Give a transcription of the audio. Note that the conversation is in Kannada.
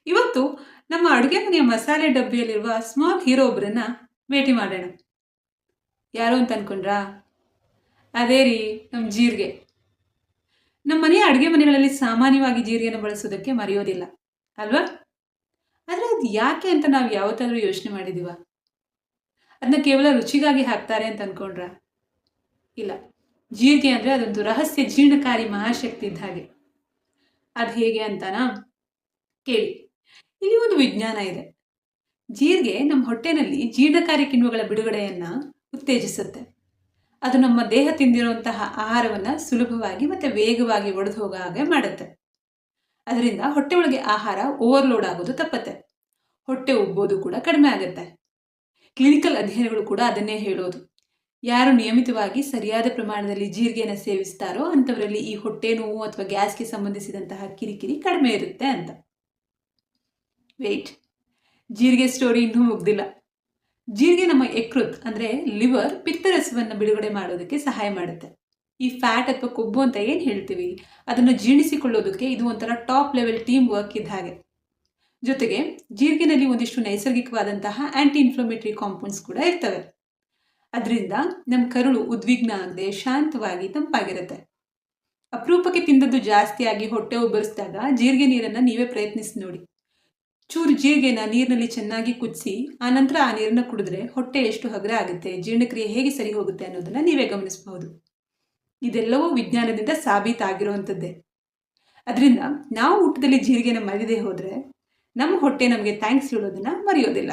ಇವತ್ತು ನಮ್ಮ ಅಡುಗೆ ಮನೆಯ ಮಸಾಲೆ ಡಬ್ಬಿಯಲ್ಲಿರುವ ಸ್ಮಾಲ್ ಹೀರೋ ಒಬ್ಬರನ್ನ ಭೇಟಿ ಮಾಡೋಣ. ಯಾರು ಅಂತ ಅನ್ಕೊಂಡ್ರಾ? ಅದೇ ರೀ, ನಮ್ಮ ಜೀರಿಗೆ. ನಮ್ಮ ಮನೆಯ ಅಡುಗೆ ಮನೆಗಳಲ್ಲಿ ಸಾಮಾನ್ಯವಾಗಿ ಜೀರಿಗೆನ ಬಳಸೋದಕ್ಕೆ ಮರೆಯೋದಿಲ್ಲ ಅಲ್ವಾ? ಆದರೆ ಅದು ಯಾಕೆ ಅಂತ ನಾವು ಯಾವತ್ತಾದ್ರೂ ಯೋಚನೆ ಮಾಡಿದೀವ? ಅದನ್ನ ಕೇವಲ ರುಚಿಗಾಗಿ ಹಾಕ್ತಾರೆ ಅಂತ ಅನ್ಕೊಂಡ್ರಾ? ಇಲ್ಲ. ಜೀರಿಗೆ ಅಂದರೆ ಅದೊಂದು ರಹಸ್ಯ ಜೀರ್ಣಕಾರಿ ಮಹಾಶಕ್ತಿ ಇದ್ದ ಹಾಗೆ. ಅದು ಹೇಗೆ ಅಂತನಾ ಕೇಳಿ. ಇಲ್ಲಿ ಒಂದು ವಿಜ್ಞಾನ ಇದೆ. ಜೀರಿಗೆ ನಮ್ಮ ಹೊಟ್ಟೆನಲ್ಲಿ ಜೀರ್ಣಕಾರಿ ಕಿಣ್ವಗಳ ಬಿಡುಗಡೆಯನ್ನ ಉತ್ತೇಜಿಸುತ್ತೆ. ಅದು ನಮ್ಮ ದೇಹ ತಿಂದಿರುವಂತಹ ಆಹಾರವನ್ನು ಸುಲಭವಾಗಿ ಮತ್ತು ವೇಗವಾಗಿ ಒಡೆದು ಹೋಗೋ ಹಾಗೆ ಮಾಡುತ್ತೆ. ಅದರಿಂದ ಹೊಟ್ಟೆ ಒಳಗೆ ಆಹಾರ ಓವರ್ಲೋಡ್ ಆಗೋದು ತಪ್ಪತ್ತೆ. ಹೊಟ್ಟೆ ಉಬ್ಬೋದು ಕೂಡ ಕಡಿಮೆ ಆಗುತ್ತೆ. ಕ್ಲಿನಿಕಲ್ ಅಧ್ಯಯನಗಳು ಕೂಡ ಅದನ್ನೇ ಹೇಳೋದು. ಯಾರು ನಿಯಮಿತವಾಗಿ ಸರಿಯಾದ ಪ್ರಮಾಣದಲ್ಲಿ ಜೀರಿಗೆಯನ್ನು ಸೇವಿಸ್ತಾರೋ ಅಂಥವರಲ್ಲಿ ಈ ಹೊಟ್ಟೆ ನೋವು ಅಥವಾ ಗ್ಯಾಸ್ಗೆ ಸಂಬಂಧಿಸಿದಂತಹ ಕಿರಿಕಿರಿ ಕಡಿಮೆ ಇರುತ್ತೆ ಅಂತ. ವೇಟ್, ಜೀರಿಗೆ ಸ್ಟೋರಿ ಇನ್ನೂ ಮುಗ್ದಿಲ್ಲ. ಜೀರಿಗೆ ನಮ್ಮ ಯಕೃತ್ ಅಂದರೆ ಲಿವರ್ ಪಿತ್ತರಸವನ್ನು ಬಿಡುಗಡೆ ಮಾಡೋದಕ್ಕೆ ಸಹಾಯ ಮಾಡುತ್ತೆ. ಈ ಫ್ಯಾಟ್ ಅಥವಾ ಕೊಬ್ಬು ಅಂತ ಏನು ಹೇಳ್ತೀವಿ ಅದನ್ನು ಜೀರ್ಣಿಸಿಕೊಳ್ಳೋದಕ್ಕೆ ಇದು ಒಂಥರ ಟಾಪ್ ಲೆವೆಲ್ ಟೀಮ್ ವರ್ಕ್ ಇದ್ದ ಹಾಗೆ. ಜೊತೆಗೆ ಜೀರಿಗೆನಲ್ಲಿ ಒಂದಿಷ್ಟು ನೈಸರ್ಗಿಕವಾದಂತಹ ಆಂಟಿ ಇನ್ಫ್ಲಮೇಟರಿ ಕಾಂಪೌಂಡ್ಸ್ ಕೂಡ ಇರ್ತವೆ. ಅದರಿಂದ ನಮ್ಮ ಕರುಳು ಉದ್ವಿಗ್ನ ಆಗದೆ ಶಾಂತವಾಗಿ ತಂಪಾಗಿರುತ್ತೆ. ಅಪರೂಪಕ್ಕೆ ತಿಂದದ್ದು ಜಾಸ್ತಿಯಾಗಿ ಹೊಟ್ಟೆ ಉಬ್ಬರಿಸಿದಾಗ ಜೀರಿಗೆ ನೀರನ್ನು ನೀವೇ ಪ್ರಯತ್ನಿಸಿ ನೋಡಿ. ಚೂರು ಜೀರಿಗೆನ ನೀರಿನಲ್ಲಿ ಚೆನ್ನಾಗಿ ಕುದಿಸಿ ಆನಂತರ ಆ ನೀರನ್ನು ಕುಡಿದ್ರೆ ಹೊಟ್ಟೆ ಎಷ್ಟು ಹಗುರ ಆಗುತ್ತೆ, ಜೀರ್ಣಕ್ರಿಯೆ ಹೇಗೆ ಸರಿ ಹೋಗುತ್ತೆ ಅನ್ನೋದನ್ನು ನೀವೇ ಗಮನಿಸಬಹುದು. ಇದೆಲ್ಲವೂ ವಿಜ್ಞಾನದಿಂದ ಸಾಬೀತಾಗಿರುವಂಥದ್ದೇ. ಅದರಿಂದ ನಾವು ಊಟದಲ್ಲಿ ಜೀರಿಗೆನ ಮರೆಯದೇ ಹೋದರೆ ನಮ್ಮ ಹೊಟ್ಟೆ ನಮಗೆ ಥ್ಯಾಂಕ್ಸ್ ಹೇಳೋದನ್ನು ಮರೆಯೋದಿಲ್ಲ.